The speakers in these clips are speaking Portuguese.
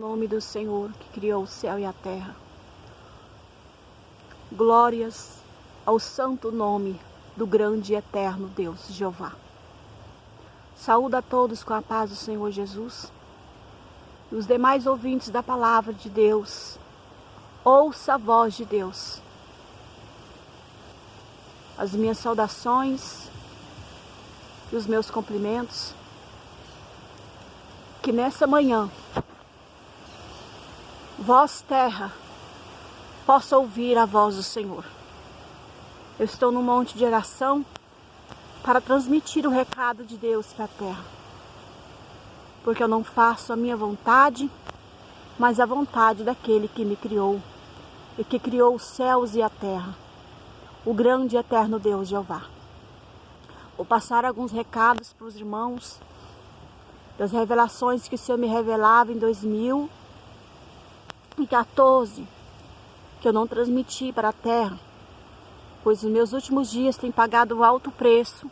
Nome do Senhor que criou o céu e a terra. Glórias ao santo nome do grande e eterno Deus, Jeová. Saúde a todos com a paz do Senhor Jesus. E os demais ouvintes da palavra de Deus, ouça a voz de Deus. As minhas saudações e os meus cumprimentos. Que nessa manhã, vós, terra, possa ouvir a voz do Senhor. Eu estou no monte de oração para transmitir o recado de Deus para a terra. Porque eu não faço a minha vontade, mas a vontade daquele que me criou e que criou os céus e a terra, o grande e eterno Deus Jeová. Vou passar alguns recados para os irmãos das revelações que o Senhor me revelava em 2014, que eu não transmiti para a terra, pois os meus últimos dias têm pagado um alto preço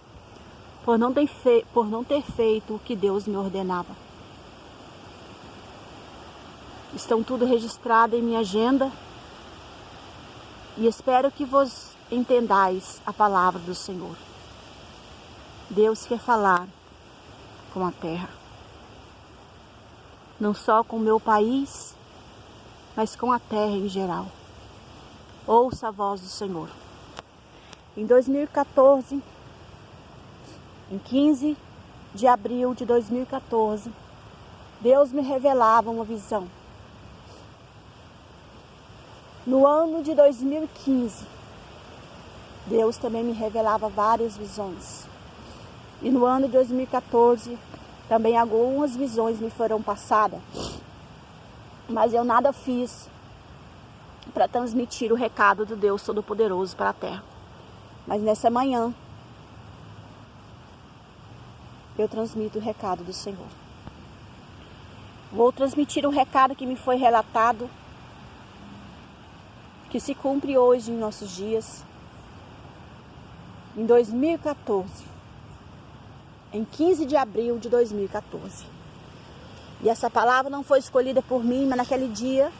por não ter feito o que Deus me ordenava. Estão tudo registrado em minha agenda e espero que vos entendais a palavra do Senhor. Deus quer falar com a terra, não só com o meu país, mas com a terra em geral. Ouça a voz do Senhor. Em 2014, em 15 de abril de 2014, Deus me revelava uma visão. No ano de 2015, Deus também me revelava várias visões. E no ano de 2014, também algumas visões me foram passadas. Mas eu nada fiz para transmitir o recado do Deus Todo-Poderoso para a terra. Mas nessa manhã, eu transmito o recado do Senhor. Vou transmitir o recado que me foi relatado, que se cumpre hoje em nossos dias. Em 2014, em 15 de abril de 2014. E essa palavra não foi escolhida por mim, mas naquele dia,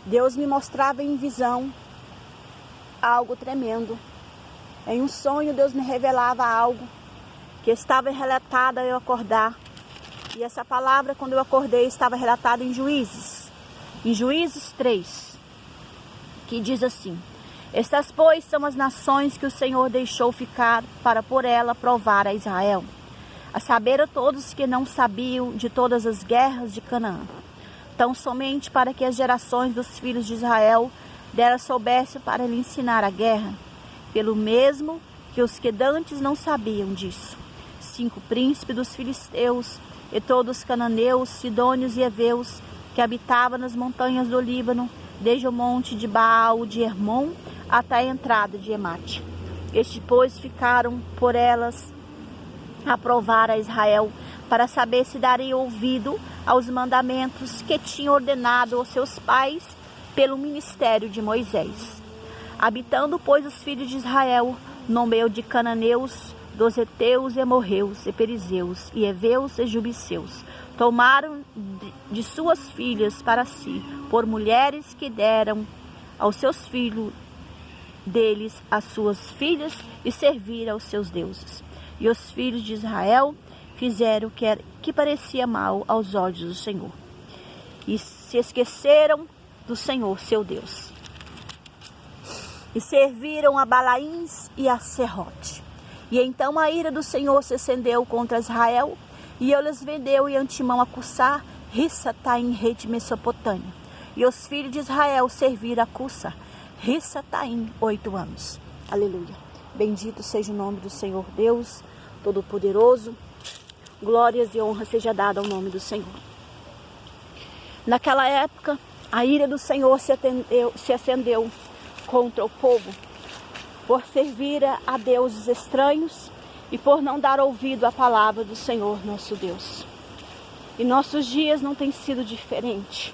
Deus me mostrava em visão algo tremendo. Em um sonho, Deus me revelava algo que estava relatado ao eu acordar. E essa palavra, quando eu acordei, estava relatada em Juízes 3, que diz assim: Estas, pois, são as nações que o Senhor deixou ficar para por ela provar a Israel, a saber a todos que não sabiam de todas as guerras de Canaã, tão somente para que as gerações dos filhos de Israel dela soubessem para lhe ensinar a guerra, pelo mesmo que os que dantes não sabiam disso. 5 príncipes dos filisteus e todos os cananeus, sidônios e heveus que habitavam nas montanhas do Líbano, desde o monte de Baal de Hermon até a entrada de Emate. Estes, pois, ficaram por elas a provar a Israel, para saber se daria ouvido aos mandamentos que tinha ordenado aos seus pais pelo ministério de Moisés. Habitando, pois, os filhos de Israel no meio de cananeus, dos heteus e amorreus, e perizeus, e heveus e jubiceus, tomaram de suas filhas para si, por mulheres que deram aos seus filhos deles as suas filhas, e serviram aos seus deuses. E os filhos de Israel fizeram o que parecia mal aos olhos do Senhor, e se esqueceram do Senhor, seu Deus, e serviram a Balaíns e a Serrote. E então a ira do Senhor se acendeu contra Israel, e ele os vendeu em antemão a Cussá, Rissa-Taim, rei de Mesopotâmia. E os filhos de Israel serviram a Cussá, Rissa-Taim, 8 anos. Aleluia. Bendito seja o nome do Senhor Deus Todo-Poderoso. Glórias e honra seja dada ao nome do Senhor. Naquela época, a ira do Senhor se acendeu contra o povo, por servir a deuses estranhos e por não dar ouvido à palavra do Senhor nosso Deus. E nossos dias não têm sido diferente.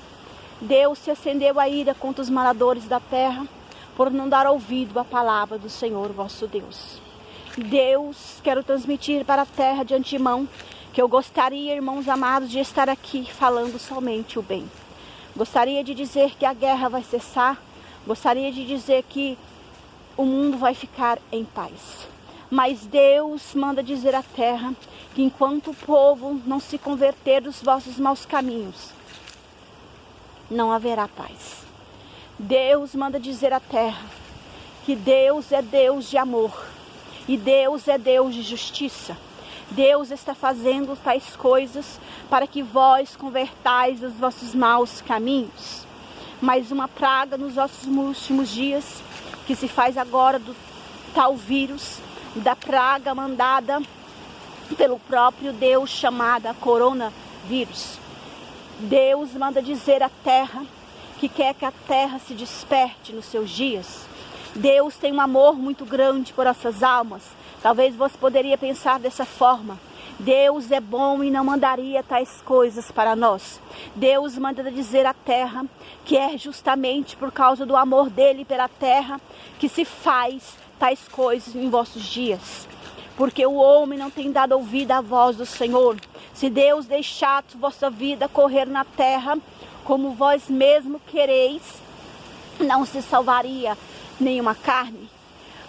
Deus se acendeu a ira contra os moradores da terra, por não dar ouvido à palavra do Senhor vosso Deus. Deus, quero transmitir para a terra de antemão que eu gostaria, irmãos amados, de estar aqui falando somente o bem. Gostaria de dizer que a guerra vai cessar. Gostaria de dizer que o mundo vai ficar em paz. Mas Deus manda dizer à terra que enquanto o povo não se converter dos vossos maus caminhos, não haverá paz. Deus manda dizer à terra que Deus é Deus de amor e Deus é Deus de justiça. Deus está fazendo tais coisas para que vós convertais os vossos maus caminhos. Mas uma praga nos nossos últimos dias, que se faz agora do tal vírus, da praga mandada pelo próprio Deus, chamada coronavírus. Deus manda dizer à terra que quer que a terra se desperte nos seus dias. Deus tem um amor muito grande por essas almas. Talvez você poderia pensar dessa forma: Deus é bom e não mandaria tais coisas para nós. Deus manda dizer à terra que é justamente por causa do amor dele pela terra que se faz tais coisas em vossos dias. Porque o homem não tem dado ouvido à voz do Senhor. Se Deus deixar vossa vida correr na terra, como vós mesmo quereis, não se salvaria nenhuma carne.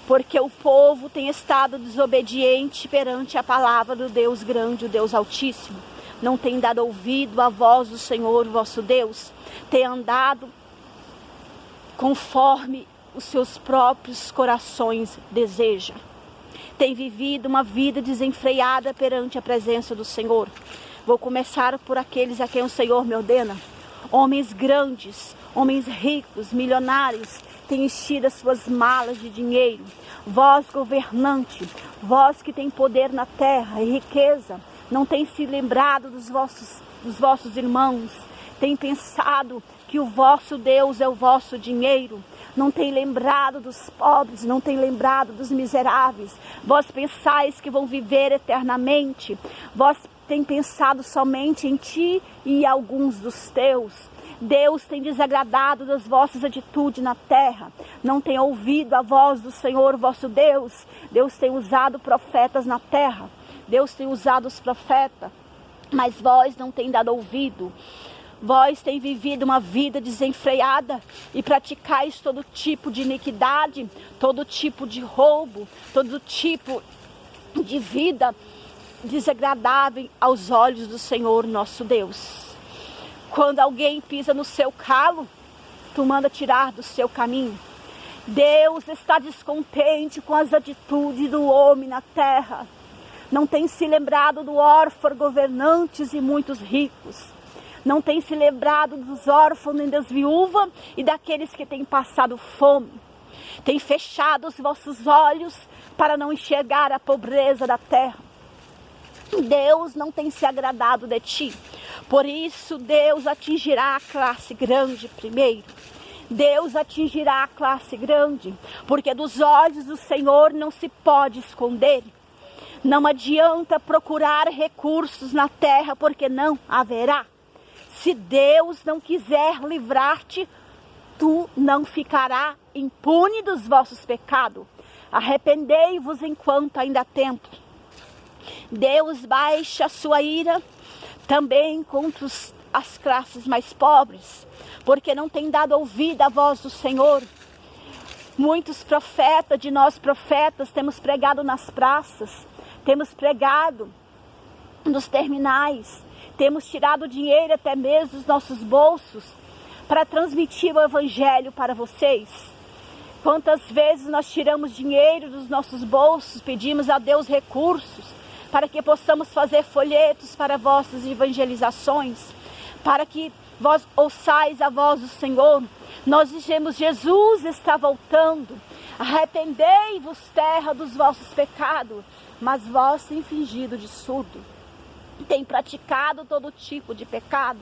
Porque o povo tem estado desobediente perante a palavra do Deus grande, o Deus Altíssimo. Não tem dado ouvido à voz do Senhor, vosso Deus. Tem andado conforme os seus próprios corações desejam. Tem vivido uma vida desenfreada perante a presença do Senhor. Vou começar por aqueles a quem o Senhor me ordena. Homens grandes, homens ricos, milionários, têm enchido as suas malas de dinheiro. Vós, governante, vós que tem poder na terra e riqueza, não tem se lembrado dos vossos irmãos. Tem pensado que o vosso Deus é o vosso dinheiro. Não tem lembrado dos pobres, não tem lembrado dos miseráveis. Vós pensais que vão viver eternamente. Vós tem pensado somente em ti e alguns dos teus. Deus tem desagradado das vossas atitudes na terra. Não tem ouvido a voz do Senhor vosso Deus. Deus tem usado profetas na terra. Deus tem usado os profetas. Mas vós não tem dado ouvido. Vós tem vivido uma vida desenfreada e praticais todo tipo de iniquidade, todo tipo de roubo, todo tipo de vida desagradável aos olhos do Senhor nosso Deus. Quando alguém pisa no seu calo, tu manda tirar do seu caminho. Deus está descontente com as atitudes do homem na terra. Não tem se lembrado do órfão, governantes e muitos ricos. Não tem se lembrado dos órfãos nem das viúvas e daqueles que têm passado fome. Tem fechado os vossos olhos para não enxergar a pobreza da terra. Deus não tem se agradado de ti. Por isso Deus atingirá a classe grande primeiro. Deus atingirá a classe grande, porque dos olhos do Senhor não se pode esconder. Não adianta procurar recursos na terra, porque não haverá. Se Deus não quiser livrar-te, tu não ficará impune dos vossos pecados. Arrependei-vos enquanto ainda há tempo. Deus baixa a sua ira também contra as classes mais pobres, porque não tem dado ouvido à voz do Senhor. Muitos profetas, de nós profetas, temos pregado nas praças, temos pregado nos terminais, temos tirado dinheiro até mesmo dos nossos bolsos para transmitir o Evangelho para vocês. Quantas vezes nós tiramos dinheiro dos nossos bolsos, pedimos a Deus recursos para que possamos fazer folhetos para vossas evangelizações, para que vós ouçais a voz do Senhor. Nós dizemos: Jesus está voltando, arrependei-vos, terra, dos vossos pecados. Mas vós tem fingido de surdo, tem praticado todo tipo de pecado,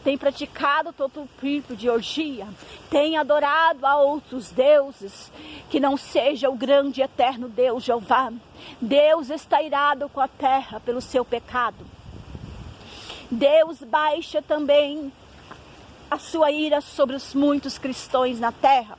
tem praticado todo tipo de orgia, tem adorado a outros deuses, que não seja o grande e eterno Deus Jeová. Deus está irado com a terra pelo seu pecado. Deus baixa também a sua ira sobre os muitos cristãos na terra,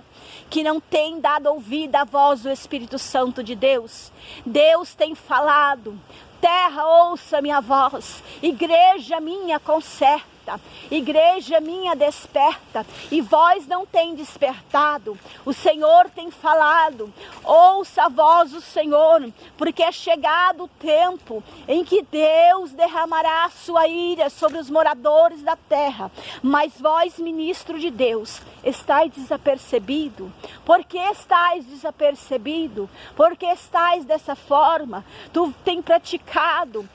que não tem dado ouvido à voz do Espírito Santo de Deus. Deus tem falado: terra, ouça minha voz, igreja minha, conserte. desperta. Igreja minha, desperta. E vós não tem despertado. O Senhor tem falado. Ouça a voz do Senhor, porque é chegado o tempo em que Deus derramará a sua ira sobre os moradores da terra. Mas vós, ministro de Deus, estáis desapercebido. Por que estáis desapercebido? Por que estáis dessa forma? Tu tem praticado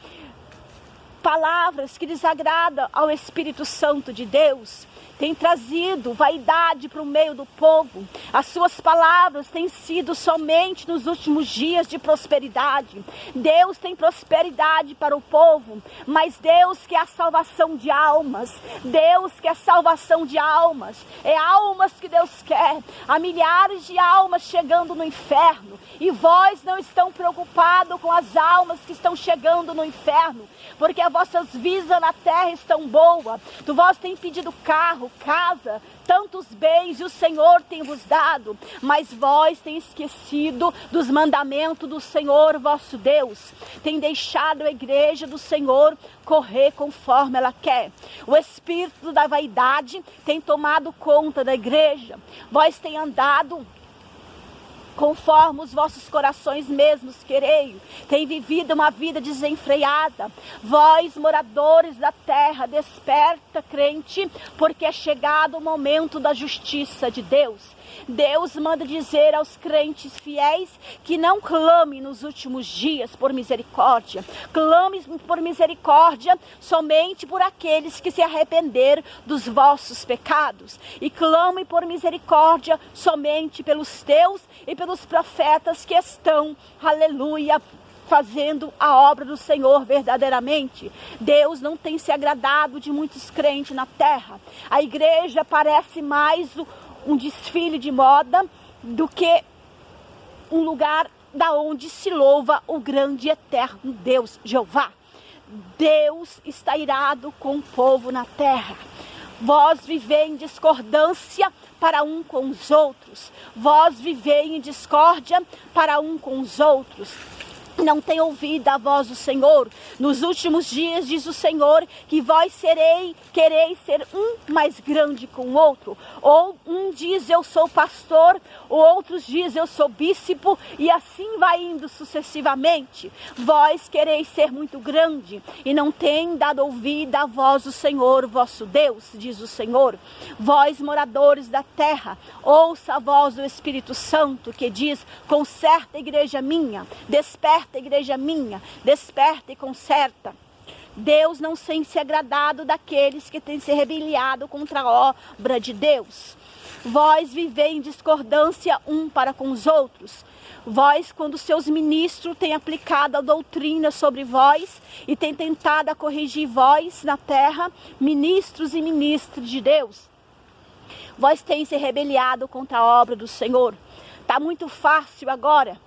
palavras que desagradam ao Espírito Santo de Deus. Tem trazido vaidade para o meio do povo. As suas palavras têm sido somente nos últimos dias de prosperidade. Deus tem prosperidade para o povo, mas Deus quer a salvação de almas. Deus quer a salvação de almas. É almas que Deus quer. Há milhares de almas chegando no inferno. E vós não estão preocupados com as almas que estão chegando no inferno, porque as vossas vidas na terra estão boas. Vós tem pedido carro, casa, tantos bens, e o Senhor tem vos dado, mas vós tem esquecido dos mandamentos do Senhor vosso Deus. Tem deixado a igreja do Senhor correr conforme ela quer. O espírito da vaidade tem tomado conta da igreja. Vós tem andado conforme os vossos corações mesmos quereis, tem vivido uma vida desenfreada. Vós, moradores da terra, desperta, crente, porque é chegado o momento da justiça de Deus. Deus manda dizer aos crentes fiéis que não clame nos últimos dias por misericórdia. Clame por misericórdia somente por aqueles que se arrependeram dos vossos pecados. E clame por misericórdia somente pelos teus e pelos profetas que estão, aleluia, fazendo a obra do Senhor verdadeiramente. Deus não tem se agradado de muitos crentes na terra. A igreja parece mais um desfile de moda do que um lugar da onde se louva o grande e eterno Deus, Jeová. Deus está irado com o povo na terra. Vós vivei em discordância para um com os outros. Vós vivei em discórdia para um com os outros. Não tem ouvido a voz do Senhor. Nos últimos dias, diz o Senhor, que vós quereis ser um mais grande com o outro. Ou um diz eu sou pastor, ou outros diz eu sou bispo, e assim vai indo sucessivamente. Vós quereis ser muito grande, e não tem dado ouvido à voz do Senhor, vosso Deus, diz o Senhor. Vós, moradores da terra, ouça a voz do Espírito Santo, que diz, conserta a igreja minha, desperta a igreja minha, desperta e conserta. Deus não tem se agradado daqueles que têm se rebeliado contra a obra de Deus. Vós vivei em discordância um para com os outros. Vós, quando seus ministros têm aplicado a doutrina sobre vós e têm tentado a corrigir vós na terra, ministros e ministras de Deus, vós têm se rebeliado contra a obra do Senhor. Está muito fácil agora.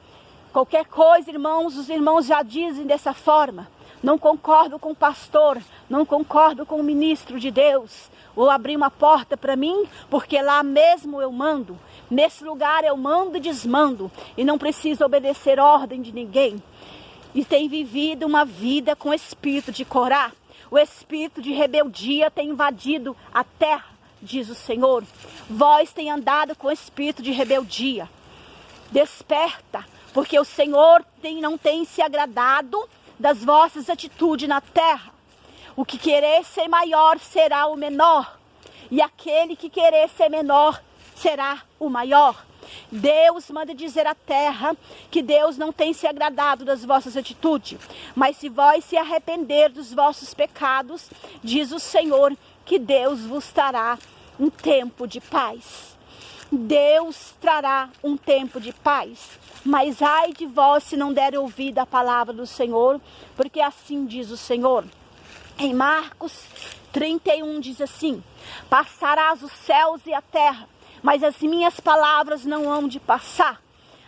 Qualquer coisa, irmãos, os irmãos já dizem dessa forma. Não concordo com o pastor, não concordo com o ministro de Deus. Ou abrir uma porta para mim, porque lá mesmo eu mando. Nesse lugar eu mando e desmando. E não preciso obedecer ordem de ninguém. E tem vivido uma vida com espírito de Corá. O espírito de rebeldia tem invadido a terra, diz o Senhor. Vós tem andado com espírito de rebeldia. Desperta. Porque o Senhor não tem se agradado das vossas atitudes na terra. O que querer ser maior será o menor. E aquele que querer ser menor será o maior. Deus manda dizer à terra que Deus não tem se agradado das vossas atitudes. Mas se vós se arrepender dos vossos pecados, diz o Senhor que Deus vos trará um tempo de paz. Deus trará um tempo de paz. Mas ai de vós se não der ouvido à palavra do Senhor, porque assim diz o Senhor. Em Marcos 31 diz assim, passarás os céus e a terra, mas as minhas palavras não hão de passar.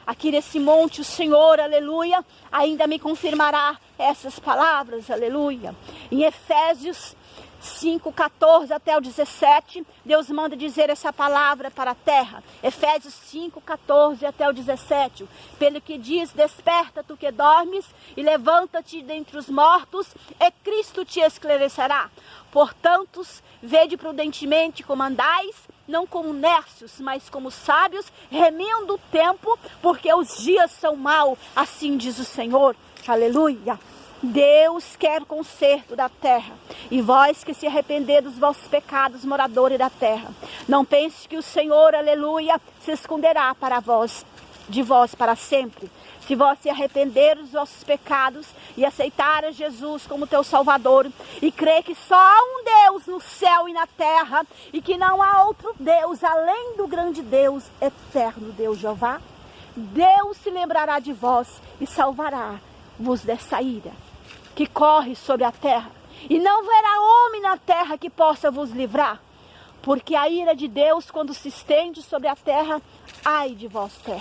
Aqui nesse monte o Senhor, aleluia, ainda me confirmará essas palavras, aleluia. Em Efésios 5:14 até o 17, Deus manda dizer essa palavra para a terra. Efésios 5:14 até o 17, pelo que diz: desperta tu que dormes e levanta-te dentre os mortos, e Cristo te esclarecerá. Portanto, vede prudentemente como andais, não como nércios, mas como sábios, remindo o tempo, porque os dias são maus, assim diz o Senhor. Aleluia. Deus quer o conserto da terra, e vós que se arrepender dos vossos pecados, moradores da terra, não pense que o Senhor, aleluia, se esconderá para vós, de vós para sempre. Se vós se arrepender dos vossos pecados e aceitar a Jesus como teu Salvador, e crer que só há um Deus no céu e na terra, e que não há outro Deus além do grande Deus, eterno Deus Jeová, Deus se lembrará de vós e salvará-vos dessa ira que corre sobre a terra, e não verá homem na terra que possa vos livrar, porque a ira de Deus, quando se estende sobre a terra, ai de vós terra.